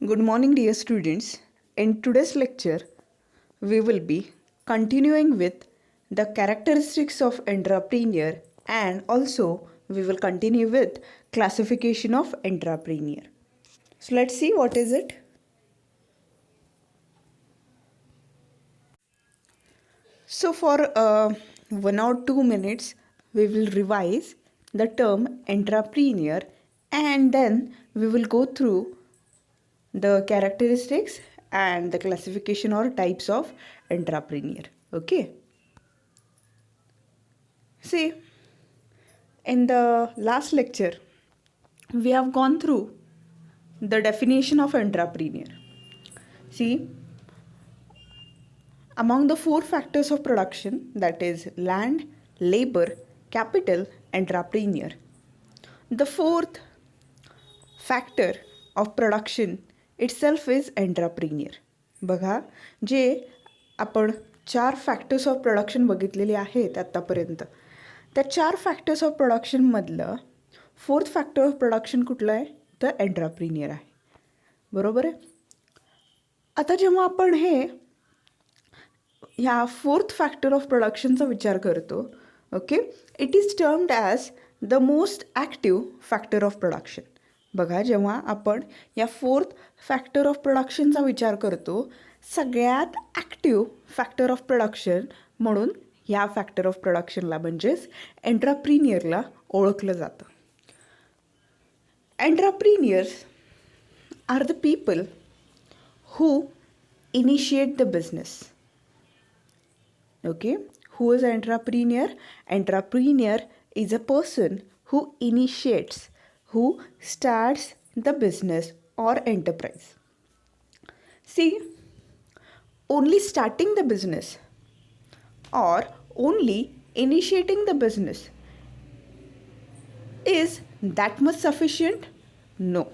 Good morning, dear students. In today's lecture, we will be continuing with the characteristics of entrepreneur, and also we will continue with classification of entrepreneur. So let's see what is it. So for 1 or 2 minutes, we will revise the term entrepreneur, and then we will go through the characteristics and the classification or types of entrepreneur. Okay. See, in the last lecture, we have gone through the definition of entrepreneur. See, among the 4 factors of production, that is land, labor, capital, entrepreneur, the fourth factor of production itself is entrepreneur. बघा, जे आपण 4 factors of production बघितलेले आहेत आत्तापर्यंत, त्या 4 factors of प्रोडक्शनमधलं 4th factor of production कुठलं आहे? तर एंटरप्रिनियर आहे. बरोबर आहे. आता जेव्हा आपण ह्या 4th फॅक्टर ऑफ प्रोडक्शनचा विचार करतो, okay, it is termed as the most active factor of production. बघा, जेव्हा आपण या 4th फॅक्टर ऑफ प्रोडक्शनचा विचार करतो, सगळ्यात ॲक्टिव्ह फॅक्टर ऑफ प्रोडक्शन म्हणून ह्या फॅक्टर ऑफ प्रोडक्शनला म्हणजेच एंटरप्रिनियरला ओळखलं जातं. Entrepreneurs are the people who initiate the business. Okay, who is an entrepreneur? Entrepreneur is a person who initiates, who starts the business or enterprise. See, only starting the business or only initiating the business is that much sufficient? No.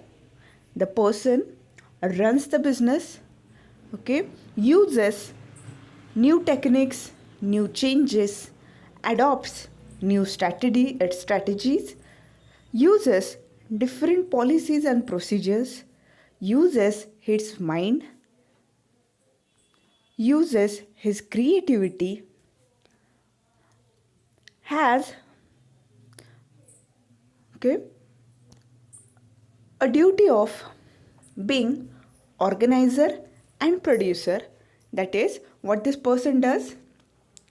The person runs the business, okay, uses new techniques, new changes, adopts new strategies, uses different policies and procedures, uses his mind, uses his creativity, has a duty of being organizer and producer. That is what this person does.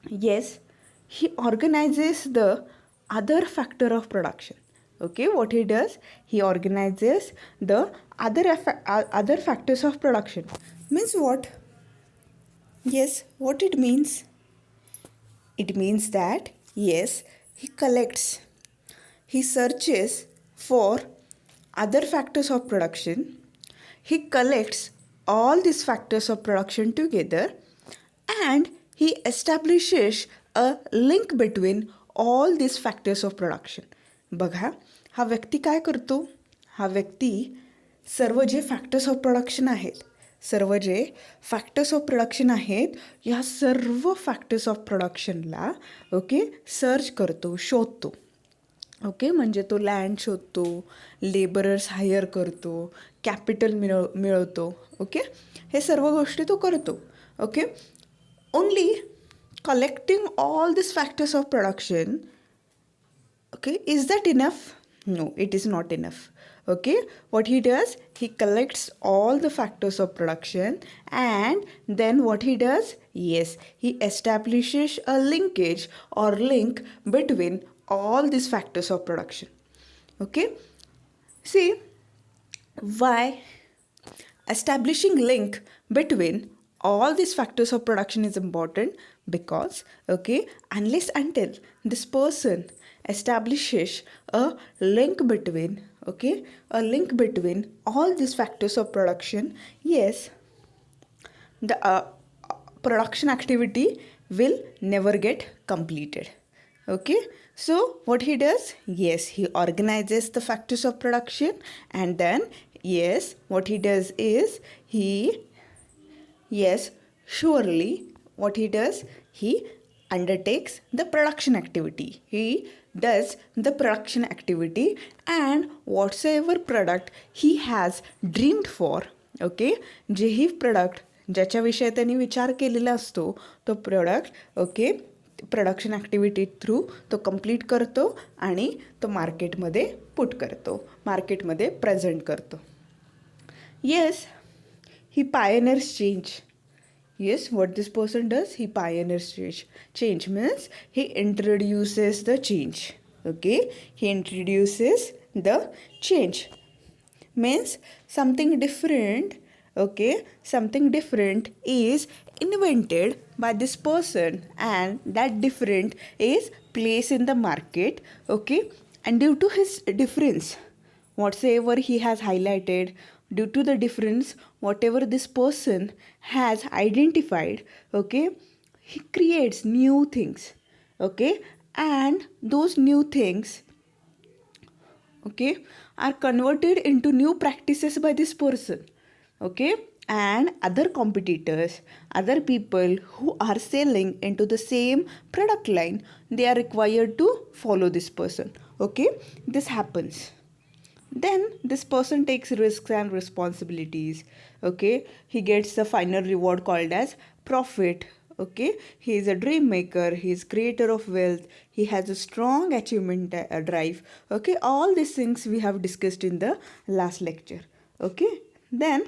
Yes, he organizes the other factor of production. Okay, what he does, he organizes the other factors of production. Means what? Yes, what it means? It means that yes, he collects, he searches for other factors of production. He collects all these factors of production together and he establishes a link between all these factors of production. बघा, हा व्यक्ती काय करतो? हा व्यक्ती सर्व जे factors of production आहेत, या सर्व फॅक्टर्स ऑफ प्रोडक्शनला सर्च करतो, शोधतो. ओके, म्हणजे तो लँड शोधतो, लेबरर्स हायर करतो, कॅपिटल मिळवतो. ओके, हे सर्व गोष्टी तो करतो. Okay, only collecting all this factors of production. Okay, is that enough? No, it is not enough. Okay, what he does, he collects all the factors of production and then what he does, yes, he establishes a linkage or link between all these factors of production. Okay, see, why establishing link between all these factors of production is important? Because unless until this person establishes a link between all these factors of production, yes, the production activity will never get completed. Okay, so what he does, yes, he organizes the factors of production and then yes, what he does is he undertakes the production activity. He does the production activity and whatsoever product he has dreamed for, okay, जेही product ज्याच्याविषयी त्यांनी विचार केलेला असतो तो product, okay, production activity through तो complete करतो आणि तो मार्केटमध्ये पुट करतो, मार्केटमध्ये प्रेझेंट करतो. Yes, he pioneers change. Yes, what this person does, he pioneers change. Change means he introduces the change. Okay, he introduces the change. Means something different. Okay, something different is invented by this person, and that different is placed in the market. Okay, and due to his difference, whatsoever he has highlighted, due to the difference whatever this person has identified, okay, he creates new things, okay, and those new things, okay, are converted into new practices by this person, okay, and other competitors, other people who are selling into the same product line, they are required to follow this person. Okay, this happens. Then this person takes risks and responsibilities. Okay, he gets the final reward called as profit. Okay, he is a dream maker, he is creator of wealth, he has a strong achievement drive. Okay, all these things we have discussed in the last lecture. Okay, then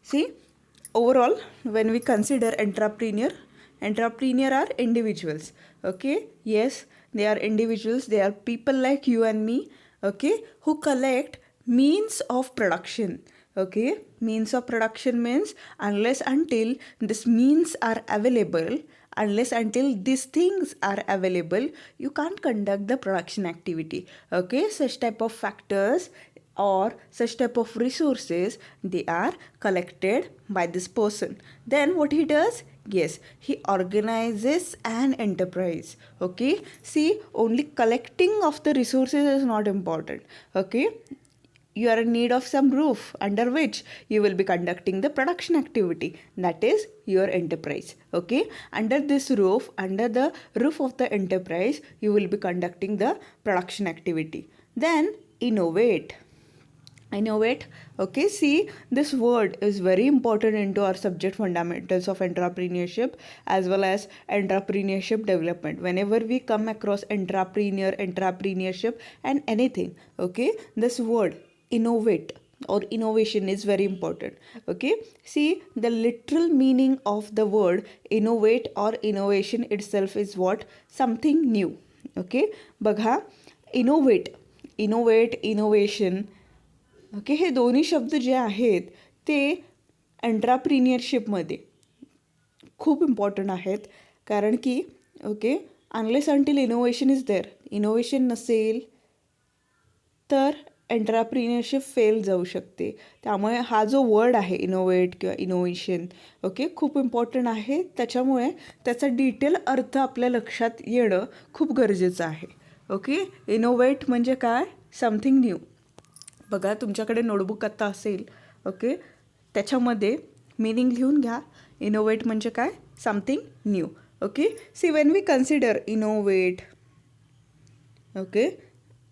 see, overall when we consider entrepreneur are individuals. Okay, yes, they are individuals, they are people like you and me, okay, who collect means of production. Okay, means of production means unless until this means are available, unless until these things are available, you can't conduct the production activity. Okay, such type of factors or such type of resources, they are collected by this person. Then what he does, yes, he organizes an enterprise. Okay, see, only collecting of the resources is not important. Okay, you are in need of some roof under which you will be conducting the production activity, that is your enterprise. Okay, under this roof, under the roof of the enterprise, you will be conducting the production activity. Then innovate. Okay, see, this word is very important into our subject fundamentals of entrepreneurship as well as entrepreneurship development. Whenever we come across entrepreneurship and anything, okay, this word innovate or innovation is very important. Okay, see, the literal meaning of the word innovate or innovation itself is what? Something new. Okay, बघा, innovation, okay, हे दोन्ही शब्द जे आहेत ते एंट्राप्रिनियरशिपमध्ये खूप important आहेत. कारण की okay, unless until innovation is there, innovation नसेल तर एंट्राप्रिनियरशिप फेल जाऊ शकते. त्यामुळे हा जो वर्ड आहे इनोव्हेट किंवा इनोव्हेशन, ओके, खूप इम्पॉर्टंट आहे. त्याच्यामुळे त्याचा डिटेल अर्थ आपल्या लक्षात येणं खूप गरजेचं आहे. ओके, इनोव्हेट म्हणजे काय? Something new. बघा, तुमच्याकडे नोटबुक आत्ता असेल, ओके, त्याच्यामध्ये मीनिंग लिहून घ्या. इनोव्हेट म्हणजे काय? Something new. Okay, see, when we consider innovate, okay,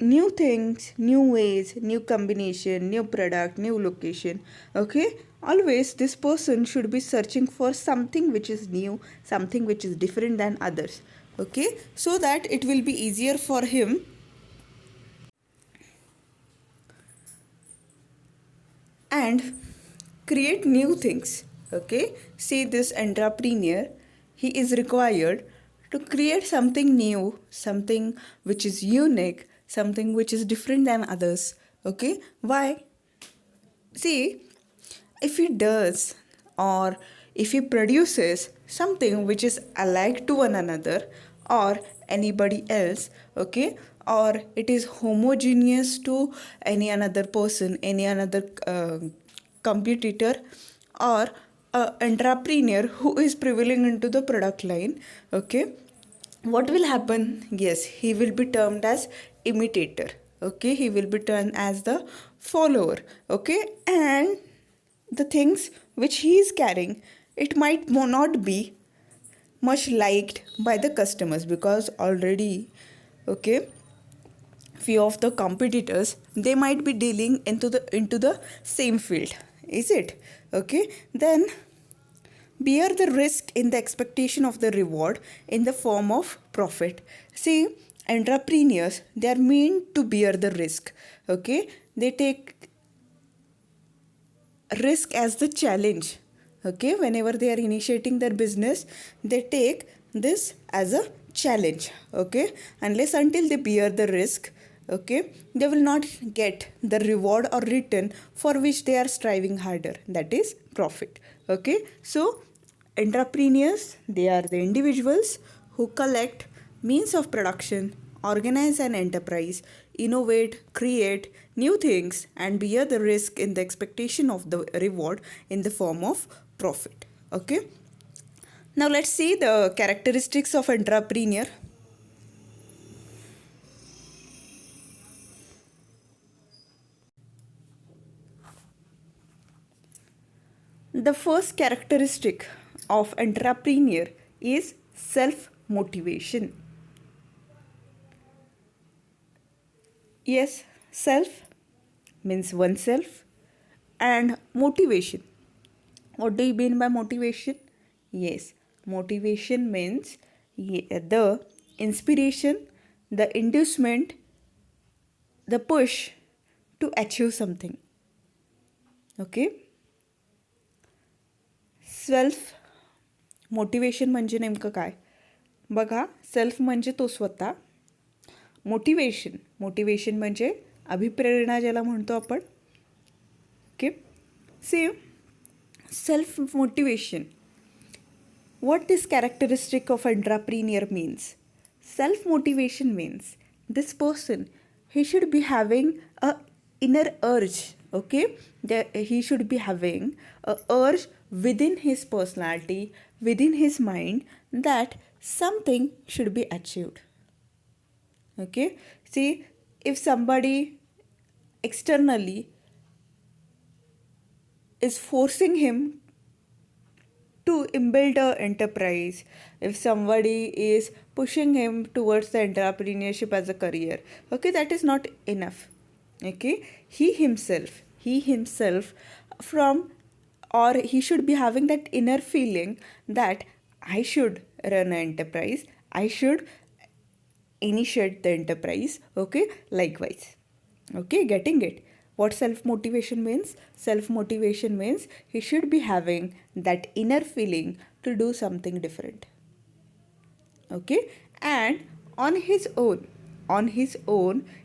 new things, new ways, new combination, new product, new location. Okay, always this person should be searching for something which is new, something which is different than others. Okay, so that it will be easier for him and create new things. Okay, see, this entrepreneur, he is required to create something new, something which is unique, something which is different than others. Okay, why? See, if he does or if he produces something which is alike to one another or anybody else, okay, or it is homogeneous to any another person, any another competitor, or entrepreneur who is prevailing into the product line, okay, what will happen? Yes, he will be termed as imitator. Okay, he will be termed as the follower. Okay, and the things which he is carrying, it might not be much liked by the customers, because already, okay, few of the competitors, they might be dealing into the same field, is it? Okay, then bear the risk in the expectation of the reward in the form of profit. See, entrepreneurs, they are meant to bear the risk. Okay, they take risk as the challenge. Okay, whenever they are initiating their business, they take this as a challenge. Okay, unless until they bear the risk, okay, they will not get the reward or return for which they are striving harder, that is profit. Okay, so entrepreneurs, they are the individuals who collect means of production, organize an enterprise, innovate, create new things, and bear the risk in the expectation of the reward in the form of profit. Okay. Now let's see the characteristics of entrepreneur. The first characteristic of entrepreneur is self motivation. Yes, self means oneself, and motivation. What do you mean by motivation? Yes, motivation means the inspiration, the inducement, the push to achieve something. Okay, self motivation म्हणजे नेमकं काय? बघा, self म्हणजे तो स्वतः, motivation म्हणजे अभिप्रेरणा ज्याला म्हणतो आपण. Okay, see, self motivation. What this characteristic of entrepreneur means? Self motivation means this person, he should be having a inner urge. Okay, he should be having a urge within his personality, within his mind, that something should be achieved. Okay, see, if somebody externally is forcing him to build a enterprise, if somebody is pushing him towards the entrepreneurship as a career, okay, that is not enough. Okay, he himself from, or he should be having that inner feeling that I should run an enterprise, I should initiate the enterprise. Okay, likewise. Okay, getting it? What self motivation means? Self motivation means he should be having that inner feeling to do something different. Okay, and on his own,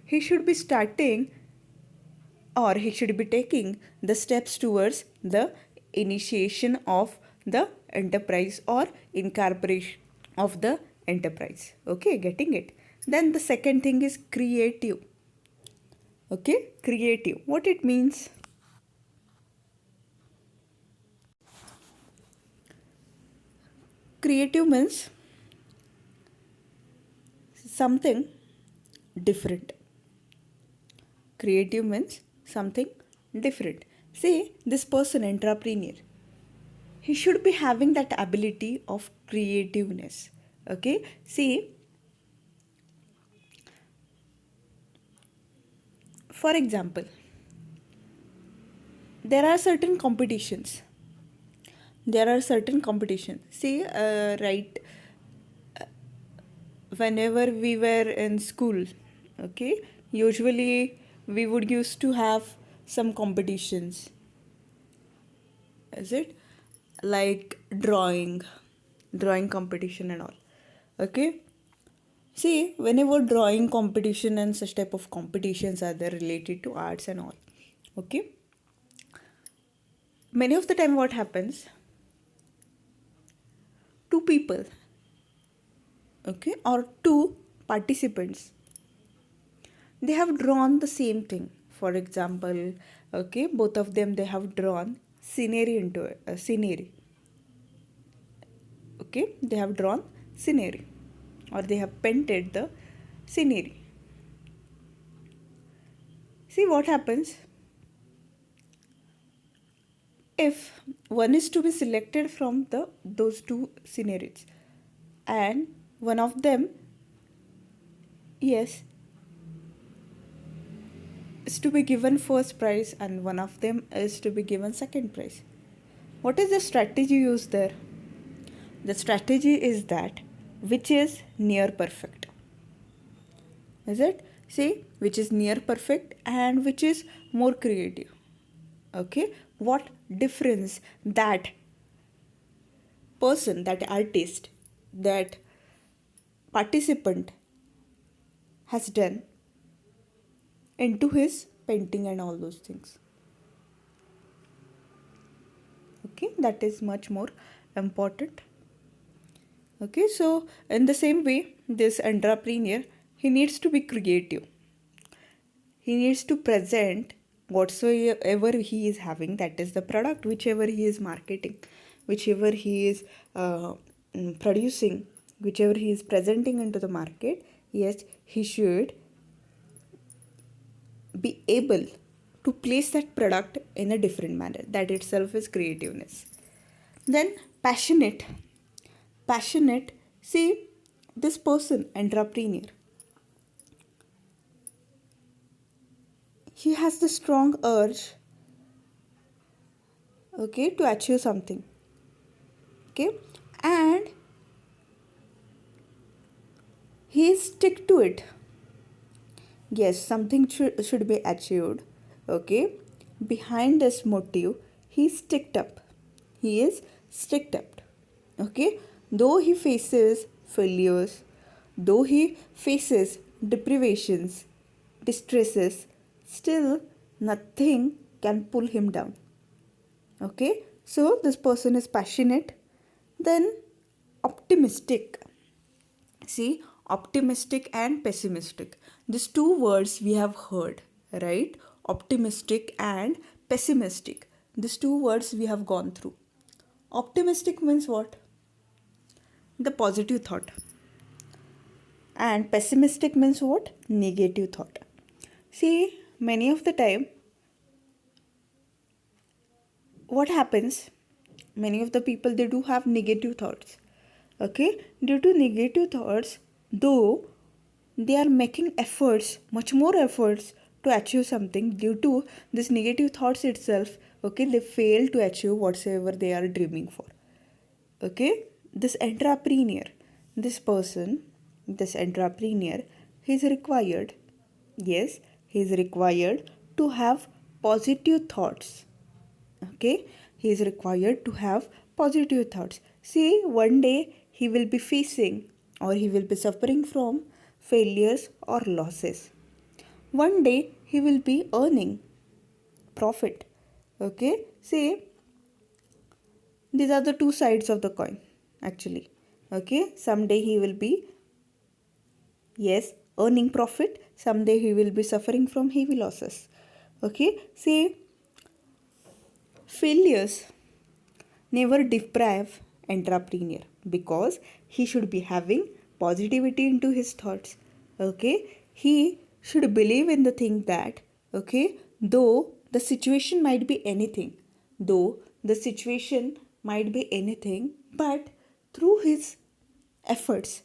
he should be starting, or he should be taking the steps towards the initiation of the enterprise or incorporation of the enterprise. Okay, getting it? Then the second thing is creative. Okay, creative. What it means? Creative means something different. Creative means something different. Say, this person, entrepreneur, he should be having that ability of creativeness. Okay, see, for example, there are certain competitions. See, right, whenever we were in school, okay, usually we would used to have some competitions. Is it like drawing competition and all? Okay, see, whenever drawing competition and such type of competitions are there related to arts and all, okay, many of the time what happens, two people, okay, or two participants, they have drawn the same thing. For example, okay, both of them, they have drawn scenery into it, scenery. Okay, they have drawn scenery, or they have painted the scenery. See what happens if one is to be selected from those two sceneries, and one of them, yes, is to be given first prize and one of them is to be given second prize. What is the strategy used there? The strategy is that which is near perfect. Is it? See, which is near perfect and which is more creative. Okay, what difference that person, that artist, that participant has done into his painting and all those things. Okay, that is much more important. Okay, so in the same way, this entrepreneur, he needs to be creative. He needs to present whatsoever he is having, that is the product, whichever he is marketing, whichever he is producing, whichever he is presenting into the market. Yes, he should be able to place that product in a different manner. That itself is creativeness. Then passionate, see, this person, entrepreneur, he has the strong urge, okay, to achieve something. Okay, and he stick to it. Yes, something should be achieved. Okay, behind this motive, he sticked up. He is sticked up. Okay, though he faces failures, though he faces deprivations, distresses, still nothing can pull him down. Okay, so this person is passionate. Then optimistic. See, optimistic and pessimistic. These two words we have heard, right? Optimistic and pessimistic. These two words we have gone through. Optimistic means what? The positive thought. And pessimistic means what? Negative thought. See, many of the time, what happens? Many of the people, they do have negative thoughts. Okay, due to negative thoughts, though they are making efforts, much more efforts to achieve something, due to this negative thoughts itself, okay, they fail to achieve whatsoever they are dreaming for. Okay, this entrepreneur, this person, this entrepreneur, he is required, yes, he is required to have positive thoughts. Okay, he is required to have positive thoughts. See, one day he will be facing or he will be suffering from failures or losses. One day he will be earning profit. Okay, see, these are the two sides of the coin actually. Okay, someday he will be, yes, earning profit, someday he will be suffering from heavy losses. Okay, see, failures never deprive entrepreneur because he should be having positivity into his thoughts. Okay, he should believe in the thing that, okay, though the situation might be anything, though the situation might be anything, but through his efforts,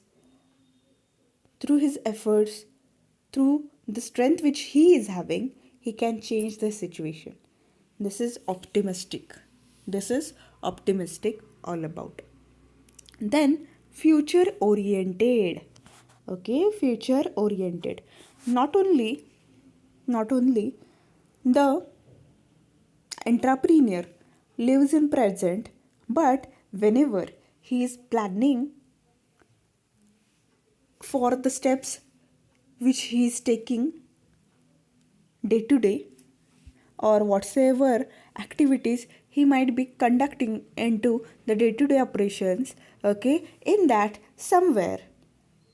through his efforts, through the strength which he is having, he can change the situation. This is optimistic. This is optimistic all about. Then future oriented. Okay, future oriented. Not only, not only the entrepreneur lives in present, but whenever he is planning for the steps which he is taking day to day or whatsoever activities he might be conducting into the day to day operations, okay, in that somewhere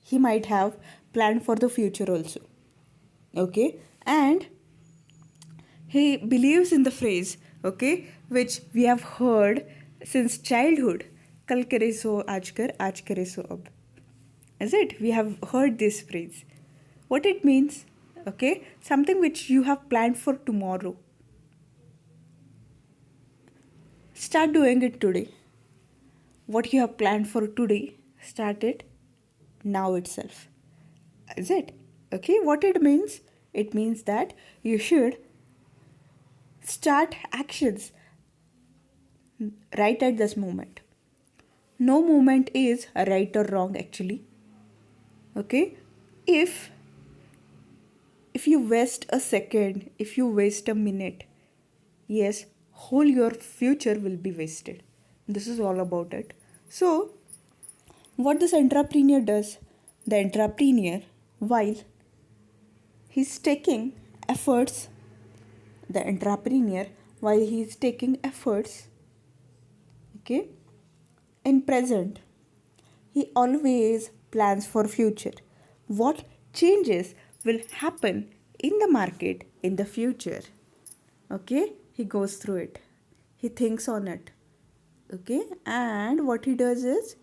he might have planned for the future also. Okay, and he believes in the phrase, okay, which we have heard since childhood, kal करे so आज कर आज करे so अब. Is it? We have heard this phrase. What it means? Okay, something which you have planned for tomorrow. Start doing it today. What you have planned for today, start it now itself. Is it? Okay, what it means? It means that you should start actions right at this moment. No moment is right or wrong actually. Okay? If if you waste a second, if you waste a minute, yes, whole your future will be wasted. This is all about it. So, what this entrepreneur does, the entrepreneur, while he's taking efforts, the entrepreneur, while he's taking efforts, okay, in present, he always plans for future. What changes will happen in the market in the future? Okay, he goes through it. He thinks on it. Okay, and what he does is,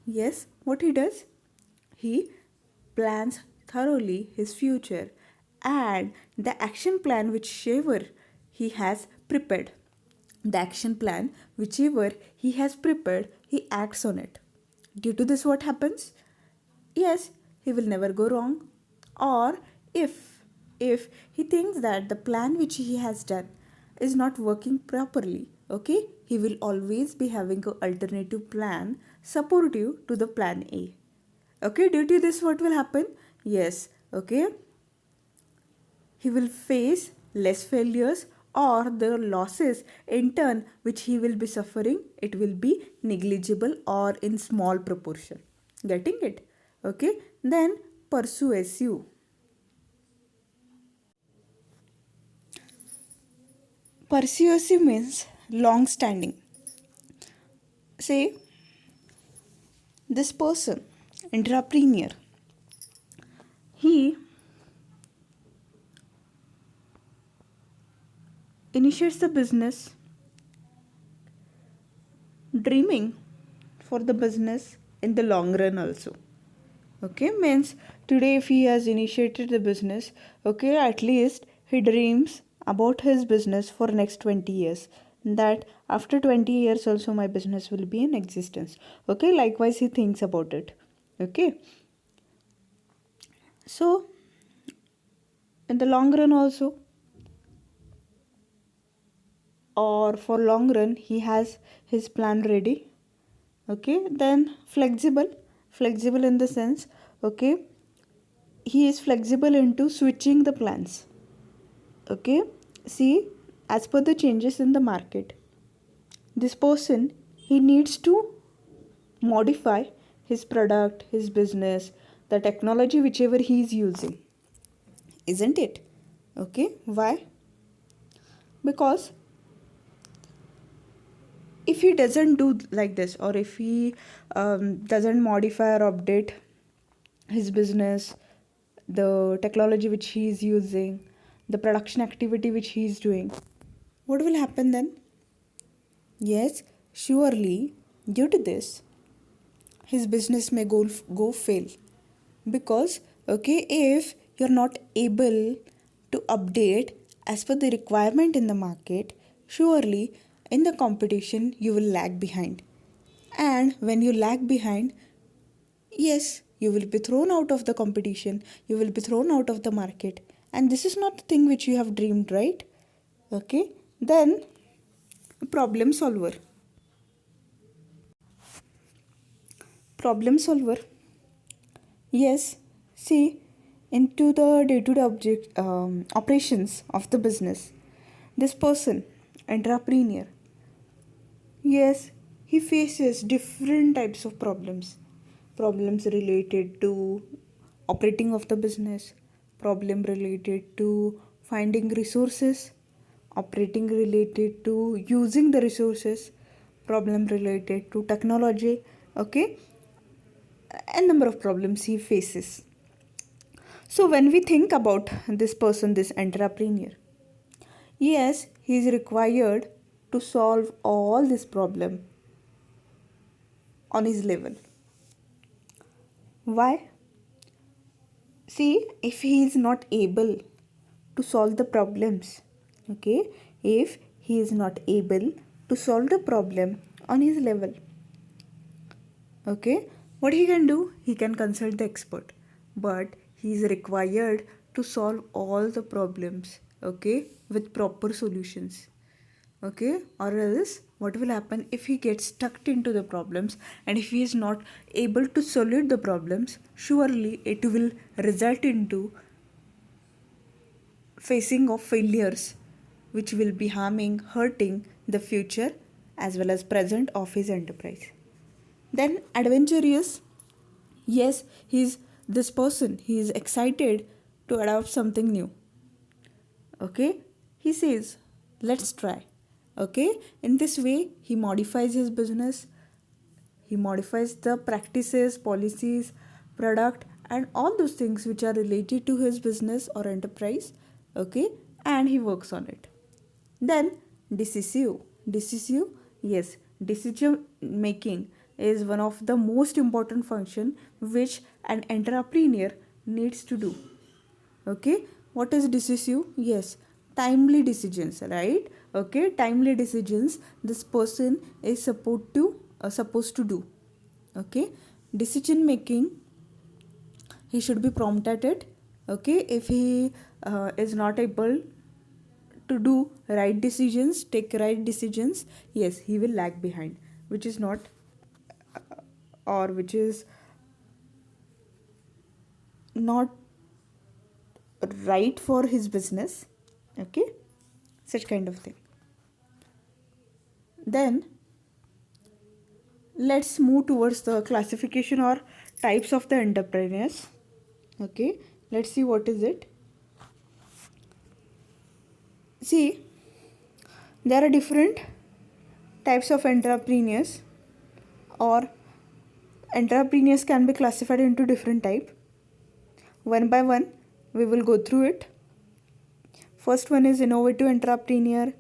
yes, what he does? He plans thoroughly his future and the action plan whichever he has prepared. The action plan whichever he has prepared, he acts on it. Due to this, what happens? Yes, he will never go wrong. Or if he thinks that the plan which he has done is not working properly, okay, he will always be having an alternative plan supportive to the plan A. Okay, due to this, what will happen? Yes, okay, he will face less failures, or the losses in turn which he will be suffering, it will be negligible or in small proportion. Getting it? Okay, then persuasive. Persuasive means long standing. Say this person, entrepreneur, he initiates the business dreaming for the business in the long run also. Okay, means today if he has initiated the business, okay, at least he dreams about his business for next 20 years, that after 20 years also my business will be in existence. Okay, likewise he thinks about it. Okay, so in the long run also, or for long run, he has his plan ready. Okay, then flexible in the sense, okay, he is flexible into switching the plans. Okay, see, as per the changes in the market, this person, he needs to modify his product, his business, the technology whichever he is using, isn't it? Okay, why? Because if he doesn't do like this, or if he doesn't modify or update his business, the technology which he is using, the production activity which he is doing, what will happen then? Yes, surely due to this, his business may go fail. Because, okay, if you're not able to update as per the requirement in the market, surely in the competition you will lag behind. And when you lag behind, yes, you will be thrown out of the competition, you will be thrown out of the market. And this is not the thing which you have dreamed, right? Okay, then problem solver. Problem solver. Yes, see, into the day-to-day operations of the business, this person, entrepreneur, yes, he faces different types of problems. Problems related to operating of the business, problem related to finding resources, operating related to using the resources, problem related to technology, okay, a number of problems he faces. So when we think about this person, this entrepreneur, yes, he is required to solve all this problem on his level. Why? See, if he is not able to solve the problems, okay, if he is not able to solve the problem on his level, okay, what he can do? He can consult the expert, but he is required to solve all the problems, okay, with proper solutions, okay. Or else what will happen if he gets stuck into the problems, and if he is not able to solve the problems, surely it will result into facing of failures, which will be hurting the future as well as present of his enterprise. Then adventurous, yes, he's this person, he is excited to adopt something new, okay. He says let's try, okay. In this way he modifies his business, he modifies the practices, policies, product, and all those things which are related to his business or enterprise, okay, and he works on it. Then decisive, yes, decision making is one of the most important function which an entrepreneur needs to do, okay. What is decisive? Yes, timely decisions, right? Okay, timely decisions this person is supposed to do, okay. Decision making, he should be prompt at it, okay. If he is not able to do right decisions, take right decisions, yes, he will lag behind, which is not or which is not right for his business, okay. Such kind of thing. Then let's move towards the classification or types of the entrepreneurs, okay. Let's see what is it. See, there are different types of entrepreneurs, or entrepreneurs can be classified into different type. One by one we will go through it. First one is innovative entrepreneur,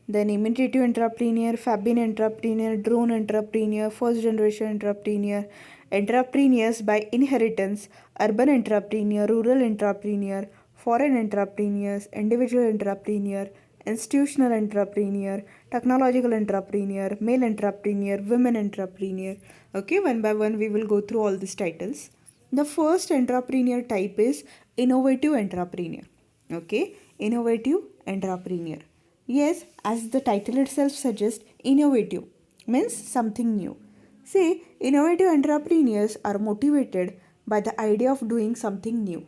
then imitative entrepreneur, Fabian entrepreneur, drone entrepreneur, first generation entrepreneur, entrepreneurs by inheritance, urban entrepreneur, rural entrepreneur, foreign entrepreneurs, individual entrepreneur, institutional entrepreneur, technological entrepreneur, male entrepreneur, women entrepreneur. Okay, one by one we will go through all these titles. The first entrepreneur type is innovative entrepreneur. Okay, innovative entrepreneur. Yes, as the title itself suggests, innovative means something new. See, innovative entrepreneurs are motivated by the idea of doing something new.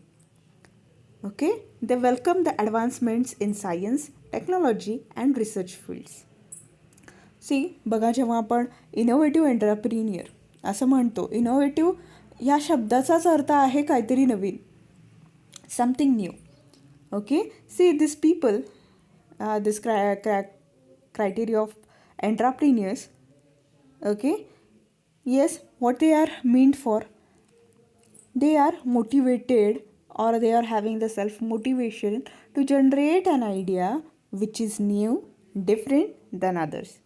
Okay, they welcome the advancements in science, technology, and research fields. सी बघा जेव्हा आपण innovative एंटरप्रिनियर असं म्हणतो, innovative या शब्दाचाच अर्थ आहे काहीतरी नवीन, something new, okay. See this people, this criteria of entrepreneurs, okay. Yes, what they are meant for, they are motivated, or they are having the self motivation to generate an idea which is new, different than others,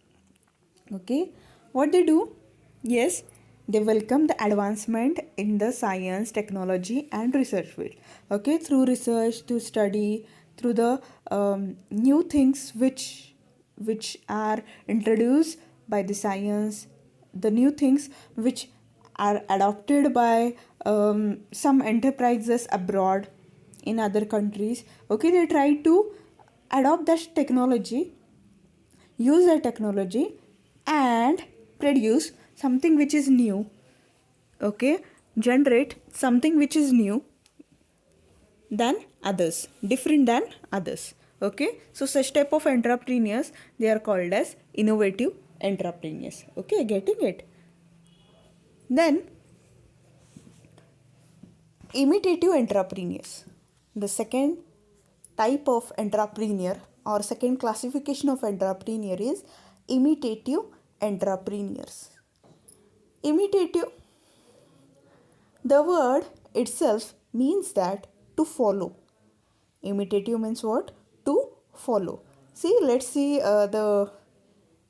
okay. What they do? Yes, they welcome the advancement in the science, technology, and research field, okay. Through research, to study, through the new things which are introduced by the science, the new things which are adopted by some enterprises abroad in other countries, okay. They try to adopt that technology, use that technology, and produce something which is new, okay. Generate something which is new than others, different than others, okay. So such type of entrepreneurs, they are called as innovative entrepreneurs, okay. Getting it? Then imitative entrepreneurs, the second type of entrepreneur or second classification of entrepreneur is imitative entrepreneurs. Imitative, the word itself means that to follow. Imitative means what? To follow. See, let's see the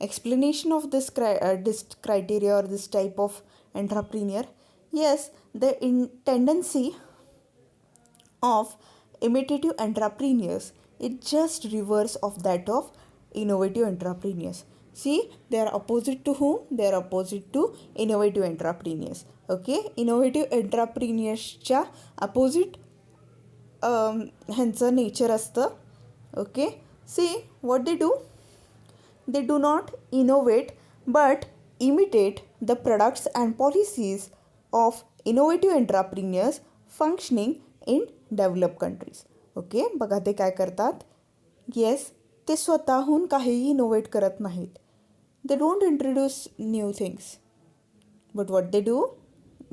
explanation of this criteria or this type of entrepreneur. Yes, the tendency of imitative entrepreneurs is just reverse of that of innovative entrepreneurs. See, they are opposite to whom? They are opposite to innovative entrepreneurs, okay. Innovative entrepreneurs च्या opposite ह्यांचं nature असतं. Okay, see what they do, they do not innovate but imitate the products and policies of innovative entrepreneurs functioning in developed countries. Okay, बघा ते काय करतात. Yes, ते स्वतःहून काहीही इनोव्हेट करत नाहीत. They don't introduce new things, but what they do,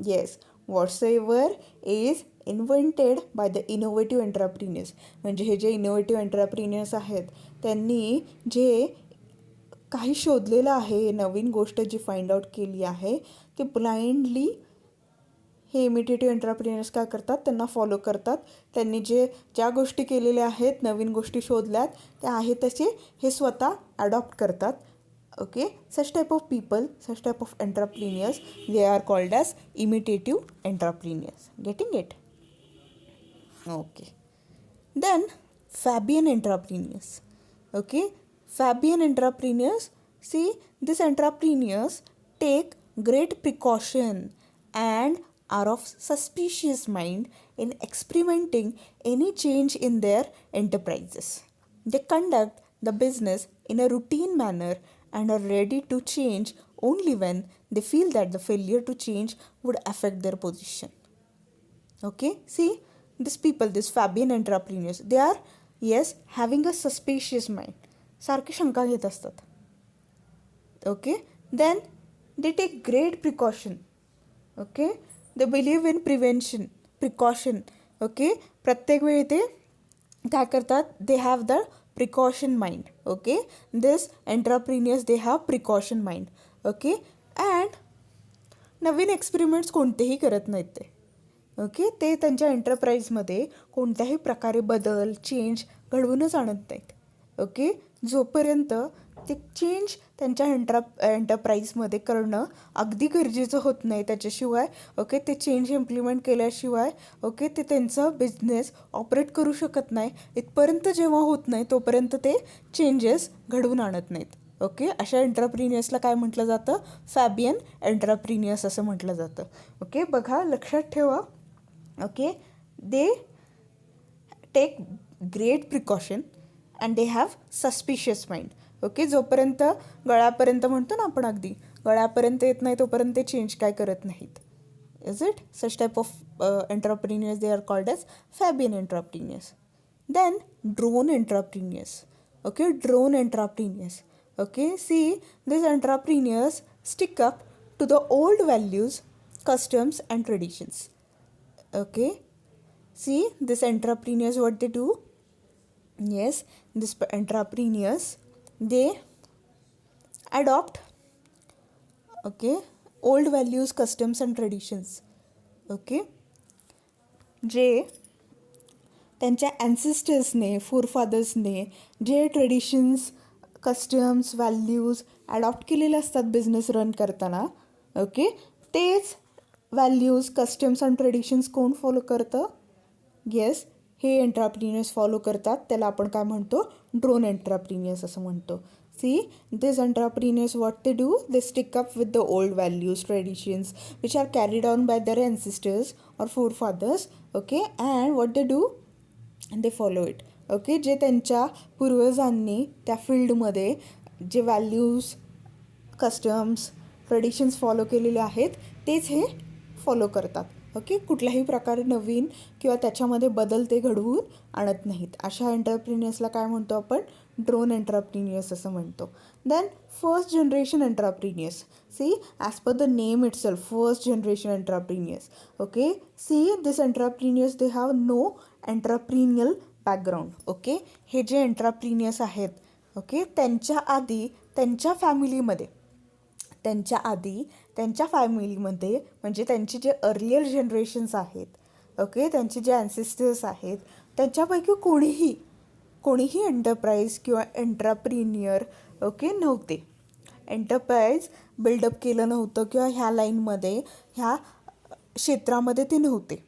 yes, whatsoever is invented by the innovative entrepreneurs. म्हणजे हे जे इनोव्हेटिव्ह एंटरप्रिन्युअर्स आहेत त्यांनी जे काही शोधलेलं आहे, नवीन गोष्ट जी फाइंड आउट केली आहे, ते ब्लाइंडली हे इमिटेटिव्ह एंटरप्रिन्युअर्स काय करतात, त्यांना फॉलो करतात. त्यांनी ज्या गोष्टी केलेल्या आहेत, नवीन गोष्टी शोधल्यात, त्या आहेत तसे हे स्वतः ॲडॉप्ट करतात. Okay, such type of people, such type of entrepreneurs, they are called as imitative entrepreneurs. Getting it? Okay. Then Fabian entrepreneurs. Okay, Fabian entrepreneurs, see, these entrepreneurs take great precaution and are of suspicious mind in experimenting any change in their enterprises. They conduct the business in a routine manner and are ready to change only when they feel that the failure to change would affect their position. Okay, see, these people, these Fabian entrepreneurs, they are, yes, having a suspicious mind. सारखी शंका घेत असतात. Okay, then they take great precaution. Okay, they believe in precaution. Okay, प्रत्येक वेळी ते काय करतात, they have the precaution mind. Okay, this entrepreneurs, they have precaution mind. Okay, and नवीन एक्सपेरिमेंट्स कोणतेही करत नाहीत ते. ओके, ते त्यांच्या एंटरप्राईजमध्ये कोणत्याही प्रकारे बदल, चेंज घडवूनच आणत नाहीत. ओके, जोपर्यंत ते चेंज त्यांच्या एंटरप्राईजमध्ये करणं अगदी गरजेचं होत नाही, त्याच्याशिवाय ओके ते चेंज इम्प्लिमेंट केल्याशिवाय ओके ते त्यांचं बिझनेस ऑपरेट करू शकत नाही. इथपर्यंत जेव्हा होत नाही तोपर्यंत ते चेंजेस घडवून आणत नाहीत. ओके, अशा एंटरप्रिन्युअर्सला काय म्हटलं जातं, फॅबियन एंटरप्रिन्युअर्स असं म्हटलं जातं. ओके, बघा, लक्षात ठेवा. Okay, they take great precaution and they have suspicious mind. Okay, जोपर्यंत गळ्यापर्यंत म्हणतो ना आपण, अगदी गळ्यापर्यंत येत नाही तोपर्यंत ते चेंज काय करत नाहीत. Is it? Such type of entrepreneurs, they are called as Fabian entrepreneurs. Then drone entrepreneurs. Okay, drone entrepreneurs. Okay, see, these entrepreneurs stick up to the old values, customs and traditions. Okay, see, these entrepreneurs, what they do? Yes, these entrepreneurs, they adopt, okay, old values, customs and traditions. Okay, जे त्यांच्या ॲन्सेस्टर्सने, फोरफादर्सने जे traditions, customs, values adopt केलेले असतात business run करताना. Okay, तेच values, customs and traditions कोण फॉलो करतं? येस, हे एंटरप्रिन्युअर्स फॉलो करतात. त्याला आपण काय म्हणतो, ड्रोन एंटरप्रिन्युअर्स असं म्हणतो. See, this entrepreneurs, what they do, they stick up with the old values, traditions which are carried on by their ancestors or forefathers. Okay, and what they do, they follow it. Okay, जे त्यांच्या पूर्वजांनी त्या फील्डमध्ये जे values, customs, traditions follow केलेले आहेत तेच हे follow करतात. Okay, कुठल्याही प्रकारे नवीन किंवा त्याच्यामध्ये बदल ते घडवून आणत नाहीत. अशा एंटरप्रिन्युअर्सला काय म्हणतो आपण, ड्रोन एंटरप्रिन्युअर्स असं म्हणतो. Then first generation entrepreneurs. See, as per the name itself, first generation entrepreneurs. Okay, see, this entrepreneurs, they have no entrepreneurial background. Okay, हे जे एंटरप्रिन्युअर्स आहेत, ओके, त्यांच्या आधी त्यांच्या फॅमिलीमध्ये म्हणजे त्यांचे जे अर्लियर जनरेशन्स आहेत, ओके, त्यांचे जे ॲन्सेस्टर्स आहेत, त्यांच्यापैकी कोणीही एंटरप्राईज किंवा एंटरप्रिन्युअर ओके नव्हते. एंटरप्राईज बिल्डअप केलं नव्हतं किंवा ह्या लाईनमध्ये, ह्या क्षेत्रामध्ये ते नव्हते.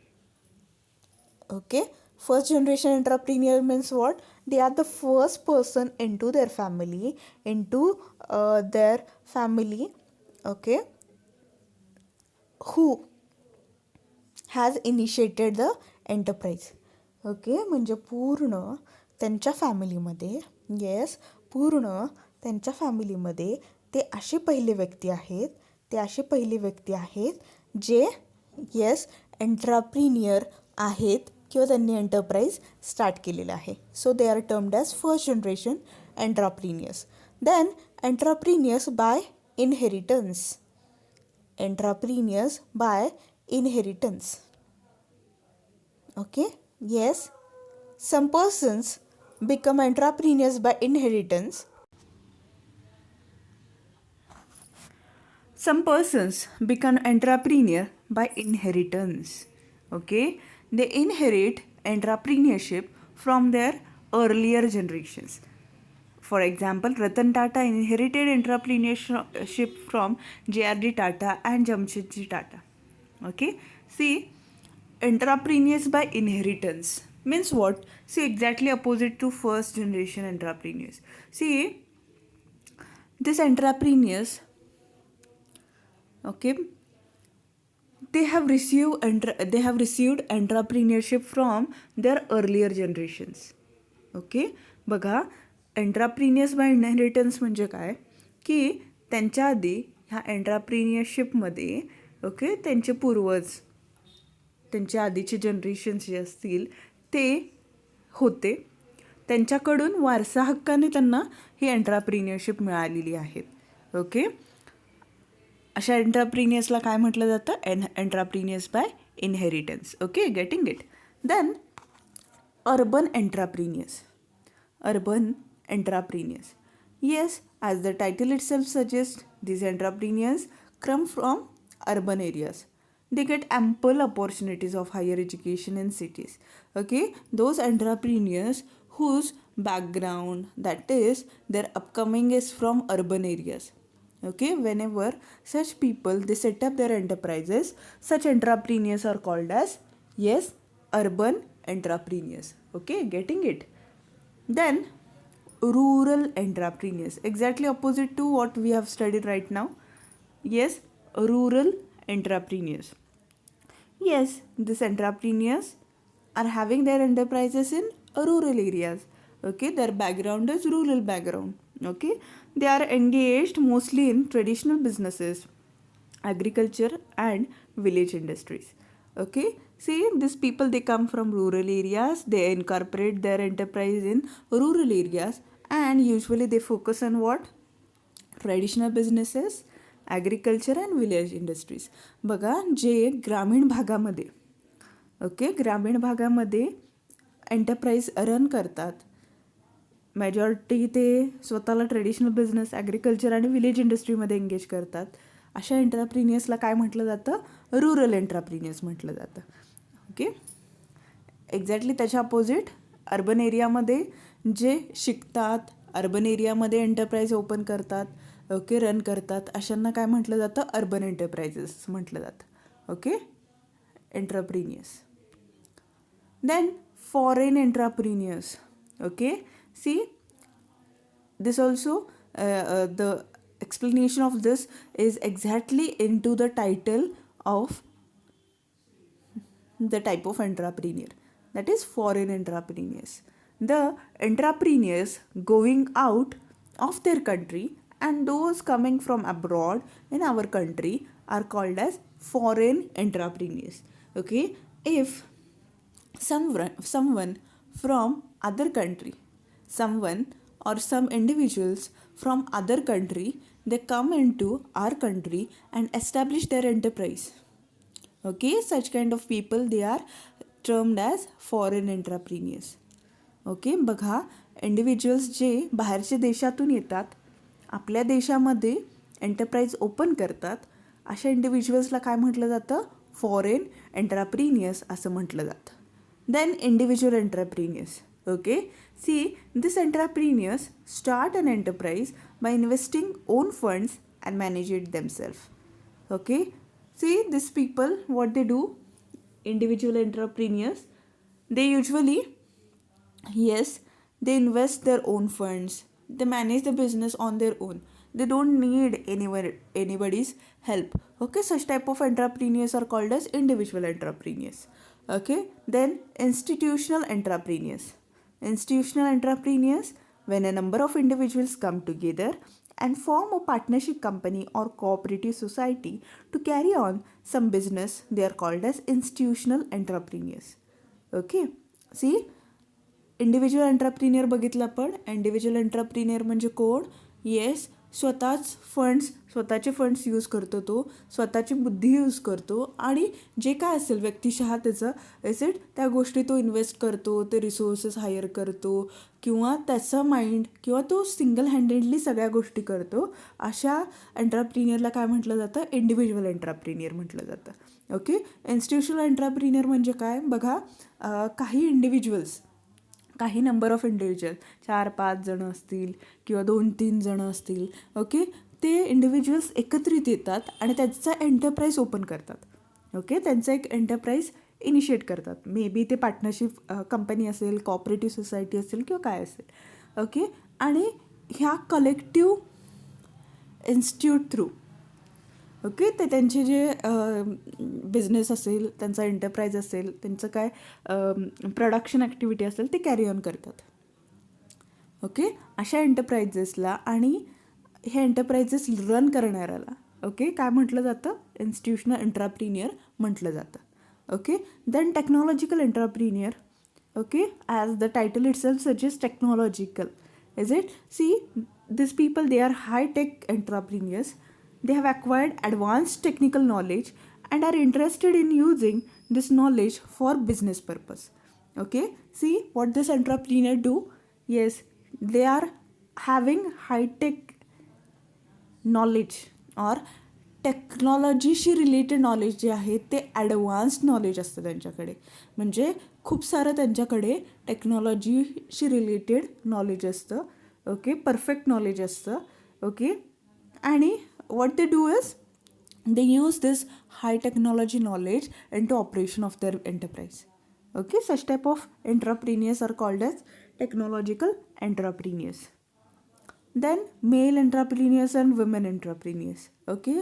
Okay, first generation entrepreneur means what? They are the first person into their family, okay, who has initiated the enterprise. Okay, म्हणजे पूर्ण त्यांच्या फॅमिलीमध्ये, येस, पूर्ण त्यांच्या फॅमिलीमध्ये ते असे पहिले व्यक्ती आहेत, जे येस एंट्राप्रिनियर आहेत किंवा त्यांनी एंटरप्राइज स्टार्ट केलेलं आहे. So they are termed as first generation entrepreneurs. Then entrepreneurs by inheritance. Entrepreneurs by inheritance. Okay, yes, some persons become entrepreneurs by inheritance. Some persons become entrepreneur by inheritance. Okay, they inherit entrepreneurship from their earlier generations. For example, Ratan Tata inherited entrepreneurship from J.R.D. Tata and Jamshedji Tata. Okay, see, entrepreneurs by inheritance means what? See, exactly opposite to first generation entrepreneurs. See, these entrepreneurs, okay, they have received entrepreneurship from their earlier generations. Okay, बघा, एंट्राप्रिनियर्स by inheritance म्हणजे काय की त्यांच्या आधी ह्या एंट्राप्रिनियरशिपमध्ये okay त्यांचे पूर्वज, त्यांच्या आधीचे जनरेशन्स जे असतील ते होते, त्यांच्याकडून वारसा हक्काने त्यांना ही एंट्राप्रिनियरशिप मिळालेली आहेत. ओके, अशा एंट्राप्रिनियर्सला काय म्हटलं जातं? Entrepreneurs by inheritance. Okay, getting it. Then urban entrepreneurs. Urban entrepreneurs. Yes, as the title itself suggests, these entrepreneurs come from urban areas. They get ample opportunities of higher education in cities. Okay, those entrepreneurs whose background, that is, their upcoming is from urban areas. Okay, whenever such people they set up their enterprises, such entrepreneurs are called as, yes, urban entrepreneurs. Okay, getting it. Then rural entrepreneurs, exactly opposite to what we have studied right now. Yes, rural entrepreneurs. Yes, these entrepreneurs are having their enterprises in rural areas. Okay, their background is rural background. Okay, they are engaged mostly in traditional businesses, agriculture and village industries. Okay, see, these people they come from rural areas, they incorporate their enterprise in rural areas, and usually they focus on what? Traditional businesses, agriculture and village industries. बघा, जे ग्रामीण भागामध्ये okay ग्रामीण भागामध्ये enterprise run करतात, majority ते स्वतःला traditional business, agriculture आणि village इंडस्ट्रीमध्ये एंगेज करतात, अशा एंटरप्रिनियर्सला काय म्हटलं जातं? रुरल एंटरप्रिनियर्स म्हटलं जातं. ओके, एक्झॅक्टली त्याच्या अपोजिट अर्बन एरियामध्ये जे शिकतात, अर्बन एरियामध्ये एंटरप्राइज ओपन करतात, ओके रन करतात, अशांना काय म्हटलं जातं? अर्बन एंटरप्राइजेस म्हटलं जातं. Okay, entrepreneurs. Then foreign entrepreneurs. Okay, see, this also the explanation of this is exactly into the title of the type of entrepreneur, that is foreign entrepreneurs. The entrepreneurs going out of their country and those coming from abroad in our country are called as foreign entrepreneurs. Okay, if someone from other country, someone or some individuals from other country, they come into our country and establish their enterprise. Okay, such kind of people they are termed as foreign entrepreneurs. Okay, बघा, individuals जे बाहेरच्या देशातून येतात, आपल्या देशामध्ये enterprise open करतात, अशा इंडिव्हिज्युअल्सला काय म्हटलं जातं? फॉरेन एंटरप्रिनियर्स असं म्हटलं जातं. Then individual entrepreneurs. Okay, see, these entrepreneurs start an enterprise by investing own funds and manage it themselves. Okay, see, these people what they do, individual entrepreneurs, they usually, yes, they invest their own funds, they manage the business on their own, they don't need anybody's help. Okay, such type of entrepreneurs are called as individual entrepreneurs. Okay, then institutional entrepreneurs. Institutional entrepreneurs, when a number of individuals come together and form a partnership company or cooperative society to carry on some business, they are called as institutional entrepreneurs. Okay, see, individual entrepreneur बघितलं आपण. Individual एंटरप्रिनियर म्हणजे कोण? Yes, स्वतःचे funds use करतो तो, स्वतःची बुद्धी use करतो आणि जे काय असेल व्यक्तिशः त्याचं एसेट त्या गोष्टी तो इन्व्हेस्ट करतो, ते रिसोर्सेस हायर करतो किंवा त्याचं माइंड किंवा तो सिंगल हँडेडली सगळ्या गोष्टी करतो. अशा एंटरप्रिनियरला काय म्हटलं जातं? इंडिव्हिज्युअल एंटरप्रिनियर म्हटलं जातं. ओके, इन्स्टिट्यूशनल एंटरप्रिनियर म्हणजे काय बघा, काही इंडिव्हिज्युअल्स, काही नंबर ऑफ इंडिव्हिज्युअल 4-5 जणं असतील किंवा 2-3 जणं असतील. ओके, ते इंडिव्हिज्युअल्स एकत्रित येतात आणि त्याचा एंटरप्राईज ओपन करतात. ओके, त्यांचं एक एंटरप्राईज इनिशिएट करतात. मे बी ते पार्टनरशिप कंपनी असेल, कॉपरेटिव्ह सोसायटी असेल किंवा काय असेल. ओके, आणि ह्या कलेक्टिव्ह इन्स्टिट्यूट थ्रू, ओके, ते त्यांचे जे बिझनेस असेल, त्यांचा एंटरप्राईज असेल, त्यांचं काय प्रोडक्शन ॲक्टिव्हिटी असेल ते कॅरी ऑन करतात. ओके, अशा एंटरप्राइजेसला आणि हे एंटरप्राइजेस रन करणाऱ्याला ओके काय म्हटलं जातं? इन्स्टिट्यूशनल एंटरप्रिनियर म्हटलं जातं. Okay, then technological entrepreneur. Okay, as the title itself suggest technological. Is it? See, these people, they are high-tech entrepreneurs. They have acquired advanced technical knowledge and are interested in using this knowledge for business purpose. Okay, see what this entrepreneur do? Yes, they are having high-tech knowledge or टेक्नॉलॉजीशी related knowledge जे आहे ते advanced knowledge असतं त्यांच्याकडे. म्हणजे खूप सारं त्यांच्याकडे टेक्नॉलॉजीशी रिलेटेड नॉलेज असतं. ओके, परफेक्ट नॉलेज असतं. ओके, आणि what they do is they use this high technology knowledge into operation of their enterprise. Okay, such type of entrepreneurs are called as technological entrepreneurs. Then male entrepreneurs and women entrepreneurs. Okay,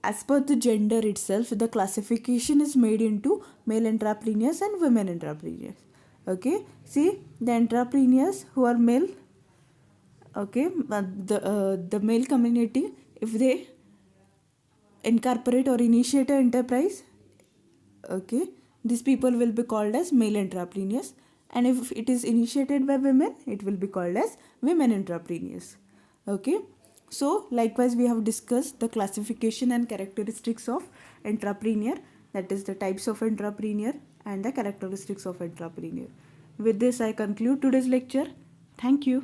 as per the gender itself, the classification is made into male entrepreneurs and women entrepreneurs. Okay, see the entrepreneurs who are male. Okay, the male community, if they incorporate or initiate an enterprise, okay, these people will be called as male entrepreneurs, and if it is initiated by women, it will be called as women entrepreneurs. Okay, so likewise we have discussed the classification and characteristics of entrepreneur, that is the types of entrepreneur and the characteristics of entrepreneur. With this I conclude today's lecture. Thank you.